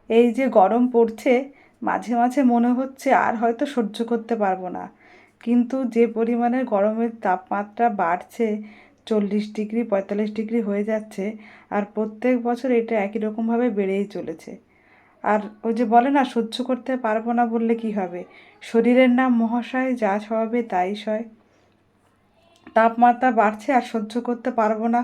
এই যে গরম পড়ছে, মাঝে মাঝে মনে হচ্ছে আর হয়তো সহ্য করতে পারবো না। কিন্তু যে পরিমাণে গরমের তাপমাত্রা বাড়ছে, 40 ডিগ্রি 45 ডিগ্রি হয়ে যাচ্ছে, আর প্রত্যেক বছর এটা একই রকমভাবে বেড়েই চলেছে। আর ওই যে বলে না, সহ্য করতে পারবো না বললে কি হবে, শরীরের নাম মহাশয়, যা সবে তাই সয়। তাপমাত্রা বাড়ছে আর সহ্য করতে পারবো না,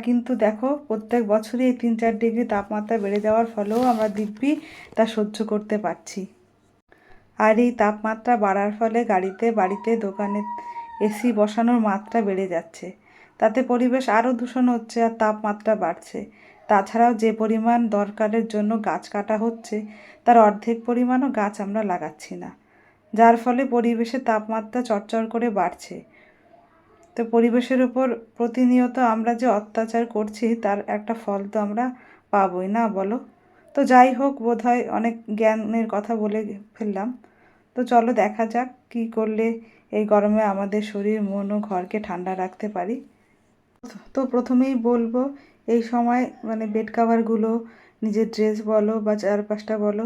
কিন্তু দেখো প্রত্যেক বছরই এই 3-4 ডিগ্রি তাপমাত্রা বেড়ে যাওয়ার ফলেও আমরা দিব্যি তা সহ্য করতে পারছি। আর এই তাপমাত্রা বাড়ার ফলে গাড়িতে, বাড়িতে, দোকানে এসি বসানোর মাত্রা বেড়ে যাচ্ছে। তাতে পরিবেশ আরও দূষণ হচ্ছে আর তাপমাত্রা বাড়ছে। তাছাড়াও যে পরিমাণ দরকারের জন্য গাছ কাটা হচ্ছে, তার অর্ধেক পরিমাণও গাছ আমরা লাগাচ্ছি না, যার ফলে পরিবেশের তাপমাত্রা চড়চড় করে বাড়ছে। তো পরিবেশের উপর প্রতিনিয়ত আমরা যে অত্যাচার করছি, তার একটা ফল তো আমরা পাবই না, বলো? তো যাই হোক, বোধহয় অনেক জ্ঞানের কথা বলে ফেললাম। তো চলো দেখা যাক কী করলে এই গরমে আমাদের শরীর, মন ও ঘরকে ঠান্ডা রাখতে পারি। তো প্রথমেই বলবো, এই সময় মানে বেড কাভারগুলো, নিজের ড্রেস বলো বা চারপাশটা বলো,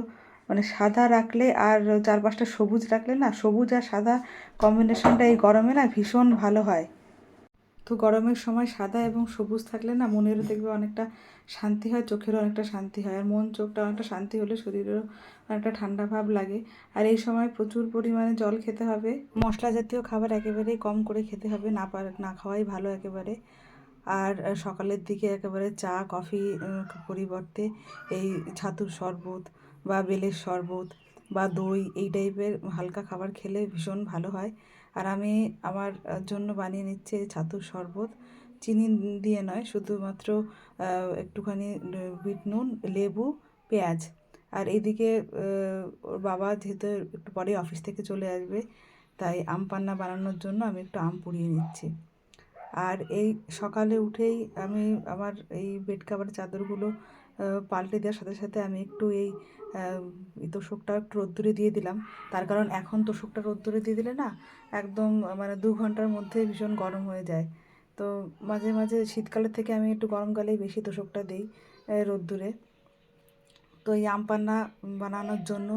মানে সাদা রাখলে আর চারপাশটা সবুজ রাখলে না, সবুজ আর সাদা কম্বিনেশনটা এই গরমে না ভীষণ ভালো হয়। তো গরমের সময় সাদা এবং সবুজ থাকলে না মনেরও দেখবে অনেকটা শান্তি হয়, চোখেরও অনেকটা শান্তি হয়, আর মন চোখটা অনেকটা শান্তি হলে শরীরেরও অনেকটা ঠান্ডা ভাব লাগে। আর এই সময় প্রচুর পরিমাণে জল খেতে হবে, মশলা জাতীয় খাবার একেবারেই কম করে খেতে হবে, না খাওয়াই ভালো একেবারে। আর সকালের দিকে একেবারে চা কফি পরিবর্তে এই ছাতুর শরবত বা বেলের শরবত বা দই, এই টাইপের হালকা খাবার খেলে ভীষণ ভালো হয়। আর আমি আমার জন্য বানিয়ে নিচ্ছি এই ছাতুর শরবত, চিনি দিয়ে নয়, শুধুমাত্র একটুখানি বিট নুন, লেবু, পেঁয়াজ। আর এদিকে ওর বাবা যেহেতু একটু পরে অফিস থেকে চলে আসবে, তাই আম পান্না বানানোর জন্য আমি একটু আম পুড়িয়ে নিচ্ছি। আর এই সকালে উঠেই আমি আমার এই বেড কাভার চাদরগুলো পাল্টে দেওয়ার সাথে সাথে আমি একটু এই তোশকটা একটু রোদ্দুরে দিয়ে দিলাম। তার কারণ এখন তোশকটা রোদ্দুরে দিয়ে দিলে না একদম মানে 2 ঘন্টার মধ্যে ভীষণ গরম হয়ে যায়। তো মাঝে মাঝে শীতকালের থেকে আমি একটু গরমকালেই বেশি তোশকটা দিই রোদ্দুরে। তো এই আম পান্না বানানোর জন্য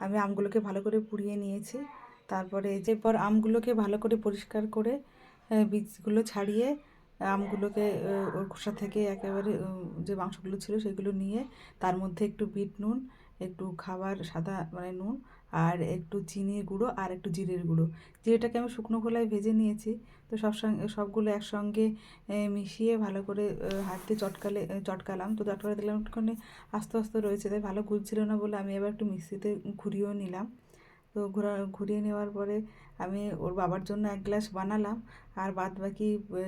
আমি আমগুলোকে ভালো করে পুড়িয়ে নিয়েছি। তারপরে এরপর আমগুলোকে ভালো করে পরিষ্কার করে বীজগুলো ছাড়িয়ে আমগুলোকে ওর খোসা থেকে একেবারে যে মাংসগুলো ছিল সেগুলো নিয়ে তার মধ্যে একটু বিট নুন, একটু খাবার সাদা মানে নুন, আর একটু চিনির গুঁড়ো আর একটু জিরের গুঁড়ো, জিরেটাকে আমি শুকনো খোলায় ভেজে নিয়েছি। তো সবগুলো একসঙ্গে মিশিয়ে ভালো করে হাত দিয়ে চটকালাম। তো চটকালে দিলাম একটুখানি আস্তে আস্তে রয়েছে, তাই ভালো গুলছিল না বলে আমি এবার একটু মিক্সিতে ঘুরিয়েও নিলাম। তো ঘুরিয়ে নেওয়ার পরে আমি ওর বাবার জন্য 1 গ্লাস বানালাম, আর বাদ বাকি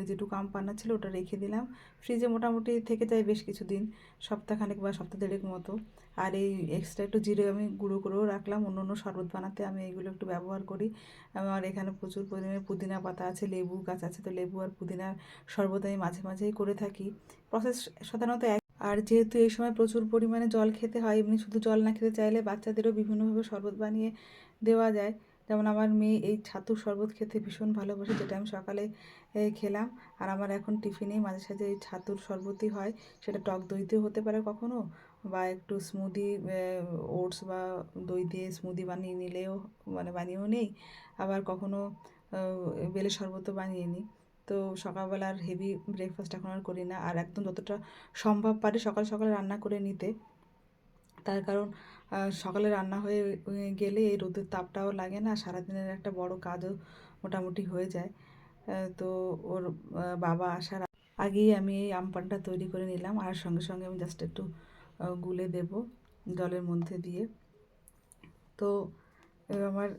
যেটুকু আম পান্না ছিল ওটা রেখে দিলাম। ফ্রিজে মোটামুটি থেকে যায় বেশ কিছুদিন, সপ্তাহখানেক বা সপ্তাহ দেড়েক মতো। আর এই এক্সট্রা একটু জিরে আমি গুঁড়ো করেও রাখলাম, অন্য অন্য শরবত বানাতে আমি এইগুলো একটু ব্যবহার করি। আমার এখানে প্রচুর পরিমাণে পুদিনা পাতা আছে, লেবু গাছ আছে, তো লেবু আর পুদিনার শরবত আমি মাঝে মাঝেই করে থাকি। প্রসেস সাধারণত এক। আর যেহেতু এই সময় প্রচুর পরিমাণে জল খেতে হয়, এমনি শুধু জল না খেতে চাইলে বাচ্চাদেরও বিভিন্নভাবে শরবত বানিয়ে দেওয়া যায়। যেমন আমার মেয়ে এই ছাতুর শরবত খেতে ভীষণ ভালোবাসে, যেটা আমি সকালে খেলাম। আর আমার এখন টিফিনেই মাঝে সাঝে এই ছাতুর শরবতই হয়, সেটা টক দই দিয়েও হতে পারে কখনো, বা একটু স্মুদি ওটস বা দই দিয়ে স্মুদি বানিয়ে নিলেও মানে বানিয়েও নেই, আবার কখনো বেলের শরবতও বানিয়ে নিই। তো সকালবেলা আর হেভি ব্রেকফাস্ট এখন আর করি না, আর একদম যতটা সম্ভব পারি সকাল সকাল রান্না করে নিতে। তার কারণ সকালে রান্না হয়ে গেলে এই রোদের তাপটাও লাগে না, সারাদিনের একটা বড় কাজও মোটামুটি হয়ে যায়। তো ওর বাবা আসার আগেই আমি এই আম পানটা তৈরি করে নিলাম, আর সঙ্গে সঙ্গে আমি জাস্ট একটু গুলে দেব জলের মধ্যে দিয়ে। তো আমার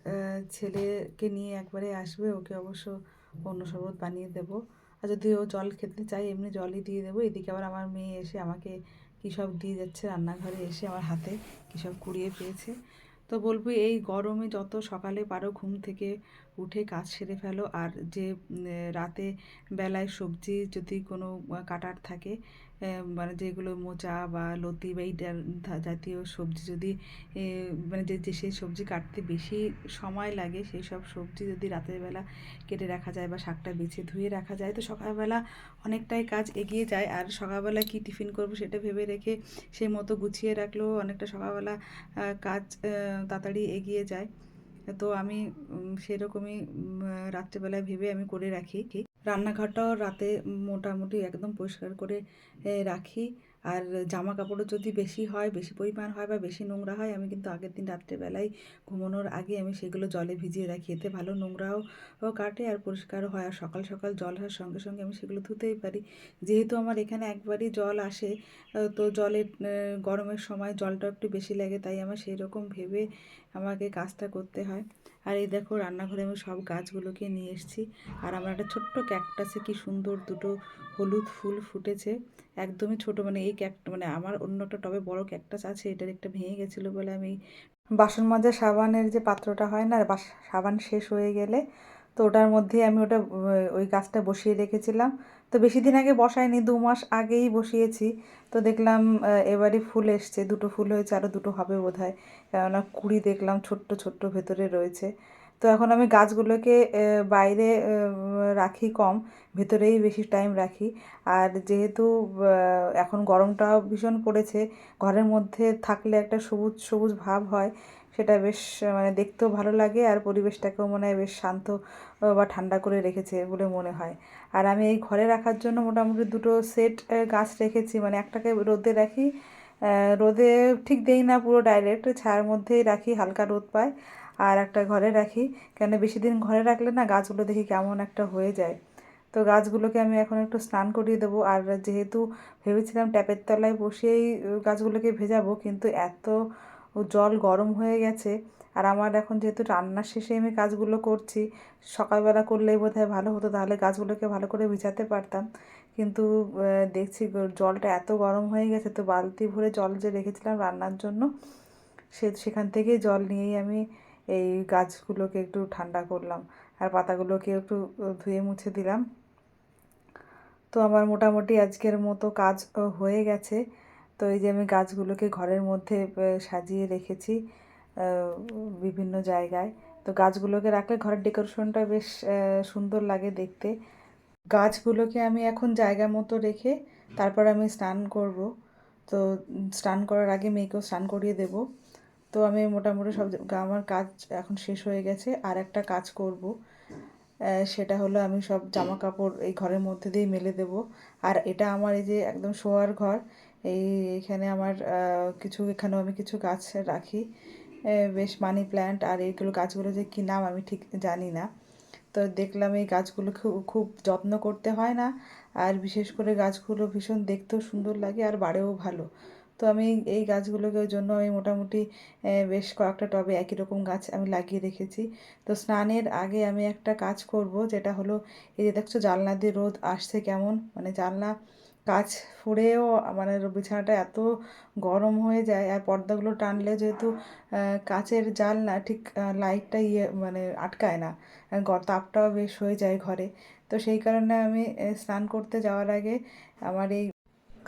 ছেলেকে নিয়ে একবারে আসবে, ওকে অবশ্য অন্য শরবত বানিয়ে দেবো। আর যদি ও জল খেতে চায় এমনি জলই দিয়ে দেবো। এদিকে আবার আমার মেয়ে এসে আমাকে কী সব দিয়ে যাচ্ছে, রান্নাঘরে এসে আমার হাতে কী সব কুড়িয়ে পেয়েছে। তো বলবো এই গরমে যত সকালে পারো ঘুম থেকে উঠে কাজ সেরে ফেলো। আর যে রাতে বেলায় সবজি যদি কোনো কাটার থাকে, মানে যেগুলো মোচা বা লতি বা এই জাতীয় সবজি যদি মানে যে সেই সবজি কাটতে বেশি সময় লাগে, সেই সব সবজি যদি রাতের বেলা কেটে রাখা যায় বা শাকটা বেছে ধুয়ে রাখা যায়, তো সকালবেলা অনেকটাই কাজ এগিয়ে যায়। আর সকালবেলা কি টিফিন করব সেটা ভেবে রেখে সেই মতো গুছিয়ে রাখলেও অনেকটা সকালবেলা কাজ তাড়াতাড়ি এগিয়ে যায়। তো আমি সেরকমই রাত্রেবেলায় ভেবে আমি করে রাখি। রান্নাঘরটাও রাতে মোটামুটি একদম পরিষ্কার করে রাখি। আর জামা কাপড়ও যদি বেশি হয়, বেশি পরিমাণ হয় বা বেশি নোংরা হয়, আমি কিন্তু আগের দিন রাত্রেবেলায় ঘুমানোর আগে আমি সেগুলো জলে ভিজিয়ে রাখি। এতে ভালো নোংরাও কাটে আর পরিষ্কারও হয়। আর সকাল সকাল জল আসার সঙ্গে সঙ্গে আমি সেগুলো ধুতেই পারি। যেহেতু আমার এখানে একবারই জল আসে, তো জলের গরমের সময় জলটা একটু বেশি লাগে, তাই আমার সেই রকম ভেবে আমাকে কাজটা করতে হয়। আর এই দেখো রান্নাঘরে আমি সব গাছগুলোকে নিয়ে এসেছি। আর আমার একটা ছোট্ট ক্যাকটাসে কি সুন্দর দুটো হলুদ ফুল ফুটেছে। একদমই ছোট, মানে এই মানে আমার অন্য একটা টবে বড় ক্যাকটাস আছে, এটার একটা ভেঙে গেছিলো বলে আমি বাসন মাজা সাবানের যে পাত্রটা হয় না, সাবান শেষ হয়ে গেলে তো ওটার মধ্যেই আমি ওটা ওই গাছটা বসিয়ে রেখেছিলাম। তো বেশি দিন আগে বসাইনি, 2 মাস আগেই বসিয়েছি। তো দেখলাম এবারই ফুল এসছে, দুটো ফুল হয়েছে, আরও দুটো হবে বোধহয়, কেননা কুঁড়ি দেখলাম ছোট্ট ছোট্ট ভেতরে রয়েছে। তো এখন আমি গাছগুলোকে বাইরে রাখি কম, ভেতরেই বেশি টাইম রাখি। আর যেহেতু এখন গরমটাও ভীষণ পড়েছে, ঘরের মধ্যে থাকলে একটা সবুজ সবুজ ভাব হয়, সেটা বেশ মানে দেখতেও ভালো লাগে আর পরিবেশটাকেও মনে হয় বেশ শান্ত বা ঠান্ডা করে রেখেছে বলে মনে হয়। আর আমি এই ঘরে রাখার জন্য মোটামুটি দুটো সেট গাছ রেখেছি, মানে একটাকে রোদে রাখি, রোদে ঠিক দেই না পুরো ডাইরেক্ট, ছায়ার মধ্যেই রাখি, হালকা রোদ পায়। আর একটা ঘরে রাখি, কেন বেশি দিন ঘরে রাখলে না গাছগুলো দেখি কেমন একটা হয়ে যায়। তো গাছগুলোকে আমি এখন একটু স্নান করিয়ে দেবো। আর যেহেতু ভেবেছিলাম ট্যাপের তলায় বসেই গাছগুলোকে ভেজাবো, কিন্তু এত জল গরম হয়ে গেছে। আর আমার এখন যেহেতু রান্নার শেষে আমি কাজগুলো করছি, সকালবেলা করলেই বোধহয় ভালো হতো, তাহলে গাছগুলোকে ভালো করে ভিজাতে পারতাম। কিন্তু দেখছি জলটা এত গরম হয়ে গেছে, তো বালতি ভরে জল যে রেখেছিলাম রান্নার জন্য, সেখান থেকেই জল নিয়েই আমি এই গাছগুলোকে একটু ঠান্ডা করলাম আর পাতাগুলোকে একটু ধুয়ে মুছে দিলাম। তো আমার মোটামুটি আজকের মতো কাজ হয়ে গেছে। তো এই যে আমি গাছগুলোকে ঘরের মধ্যে সাজিয়ে রেখেছি বিভিন্ন জায়গায়। তো গাছগুলোকে রাখলে ঘরের ডেকোরেশনটা বেশ সুন্দর লাগে দেখতে। গাছগুলোকে আমি এখন জায়গা মতো রেখে তারপর আমি স্নান করব। তো স্নান করার আগে মেয়েকেও স্নান করিয়ে দেব। তো আমি মোটামুটি সব আমার কাজ এখন শেষ হয়ে গেছে। আর একটা কাজ করব, সেটা হলো আমি সব জামা কাপড় এই ঘরের মধ্যে দিয়ে মেলে দেব। আর এটা আমার এই যে একদম শোয়ার ঘর, এইখানে আমার কিছু, এখানেও আমি কিছু গাছ রাখি, বেশ মানি প্ল্যান্ট। আর এইগুলো গাছগুলো যে কী নাম আমি ঠিক জানি না। তো দেখলাম এই গাছগুলো খুব খুব যত্ন করতে হয় না, আর বিশেষ করে গাছগুলো ভীষণ দেখতেও সুন্দর লাগে আর বাড়েও ভালো। তো আমি এই গাছগুলোকে ওই জন্য আমি মোটামুটি বেশ কয়েকটা টবে একই রকম গাছ আমি লাগিয়ে রেখেছি। তো স্নানের আগে আমি একটা কাজ করব, যেটা হলো এই যে দেখছো জানলা দিয়ে রোদ আসছে কেমন, মানে জানলা কাচ ফুঁড়েও মানে বিছানাটা এত গরম হয়ে যায়। আর পর্দাগুলো টানলে যেহেতু কাচের জানলা, ঠিক লাইটটা মানে আটকায় না, তাপটাও বেশ হয়ে যায় ঘরে। তো সেই কারণে আমি স্নান করতে যাওয়ার আগে আমার এই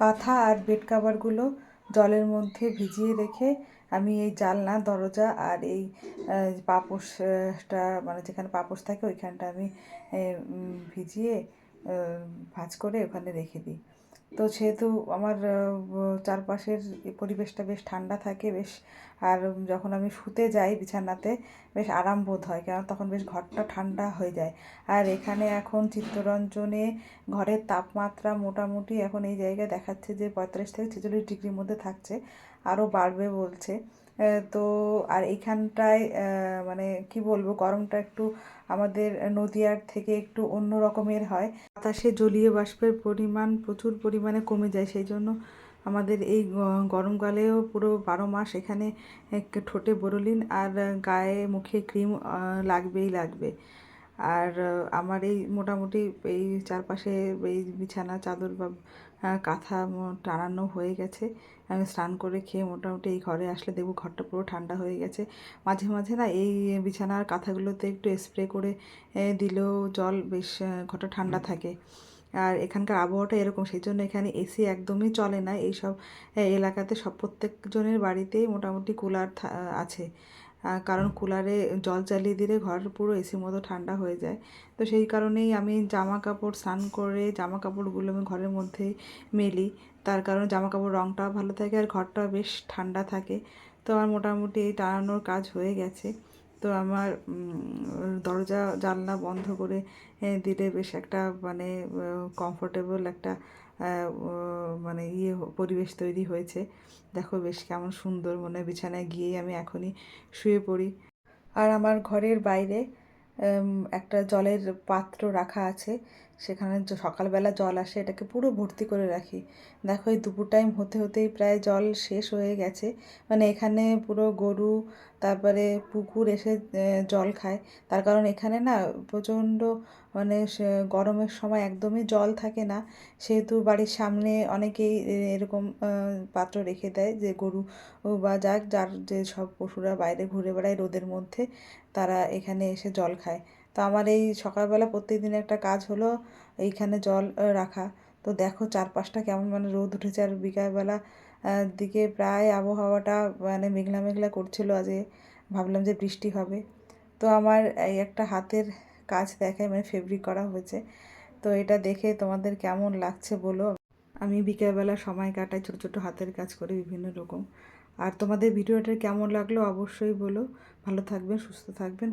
কাঁথা আর বেড কাভারগুলো জলের মধ্যে ভিজিয়ে রেখে আমি এই জানলা দরজা আর এই পাপোশটা, মানে যেখানে পাপোশ থাকে ওইখানটা আমি ভিজিয়ে ভাঁজ করে ওখানে রেখে দিই। তো সেহেতু আমার চারপাশের পরিবেশটা বেশ ঠান্ডা থাকে বেশ। আর যখন আমি শুতে যাই বিছানাতে বেশ আরাম বোধ হয়, কেন তখন বেশ ঘরটা ঠান্ডা হয়ে যায়। আর এখানে এখন চিত্তরঞ্জনে ঘরের তাপমাত্রা মোটামুটি এখন এই জায়গায় দেখাচ্ছে যে 45 থেকে 46 ডিগ্রির মধ্যে থাকছে, আরও বাড়বে বলছে। তো আর এইখানটায় মানে কি বলবো, গরমটা একটু আমাদের নদীয়ার থেকে একটু অন্য রকমের হয়। বাতাসে জলীয় বাষ্পের পরিমাণ প্রচুর পরিমাণে কমে যায়, সেই জন্য আমাদের এই গরমকালেও পুরো 12 মাস এখানে ঠোঁটে বোরোলিন আর গায়ে মুখে ক্রিম লাগবেই লাগবে। আর আমার এই মোটামুটি এই চারপাশে এই বিছানা চাদর বা কাঁথা টানানো হয়ে গেছে। আমি স্নান করে খেয়ে মোটামুটি এই ঘরে আসলে দেখবো ঘরটা পুরো ঠান্ডা হয়ে গেছে। মাঝে মাঝে না এই বিছানার কাঁথাগুলোতে একটু স্প্রে করে দিলেও জল বেশ ঘরটা ঠান্ডা থাকে। আর এখানকার আবহাওয়াটা এরকম, সেই জন্য এখানে এসি একদমই চলে না। এইসব এলাকাতে সব প্রত্যেকজনের বাড়িতেই মোটামুটি কুলার আছে। কারণ কুলারে জল চালিয়ে দিলে ঘর পুরো এসির মতো ঠান্ডা হয়ে যায়। তো সেই কারণেই আমি জামা কাপড় স্নান করে জামা কাপড়গুলো আমি ঘরের মধ্যেই মেলি। তার কারণ জামা কাপড় রঙটাও ভালো থাকে আর ঘরটাও বেশ ঠান্ডা থাকে। তো আমার মোটামুটি এই টানানোর কাজ হয়ে গেছে। তো আমার দরজা জানলা বন্ধ করে দিলে বেশ একটা মানে কমফোর্টেবল একটা মানে পরিবেশ তৈরি হয়েছে। দেখো বেশ কেমন সুন্দর, মনে হয় বিছানায় গিয়েই আমি এখনই শুয়ে পড়ি। আর আমার ঘরের বাইরে একটা জলের পাত্র রাখা আছে, সেখানে সকালবেলা জল আসে, এটাকে পুরো ভর্তি করে রাখি। দেখো এই দুপুর টাইম হতে হতেই প্রায় জল শেষ হয়ে গেছে। মানে এখানে পুরো গরু তারপরে পুকুর এসে জল খায়। তার কারণ এখানে না প্রচণ্ড মানে গরমের সময় একদমই জল থাকে না। সেহেতু বাড়ির সামনে অনেকেই এরকম পাত্র রেখে দেয় যে গরু বা যার যে সব পশুরা বাইরে ঘুরে বেড়ায় রোদের মধ্যে, তারা এখানে এসে জল খায়। তো আমার এই সকালবেলা প্রত্যেকদিন একটা কাজ হলো এইখানে জল রাখা। তো দেখো চারপাশটা কেমন মানে রোদ উঠেছে আর বিকালবেলা দিকে প্রায় আবহাওয়াটা মানে মেঘলা মেঘলা করছিল আজকে, ভাবলাম যে বৃষ্টি হবে। তো আমার এই একটা হাতের কাজ দেখায়, মানে ফেব্রিক করা হয়েছে। তো এটা দেখে তোমাদের কেমন লাগছে বলো। আমি বিকেলবেলা সময় কাটাই ছোটো ছোটো হাতের কাজ করে বিভিন্ন রকম। আর তোমাদের ভিডিওটা কেমন লাগলো অবশ্যই বলো। ভালো থাকবেন, সুস্থ থাকবেন।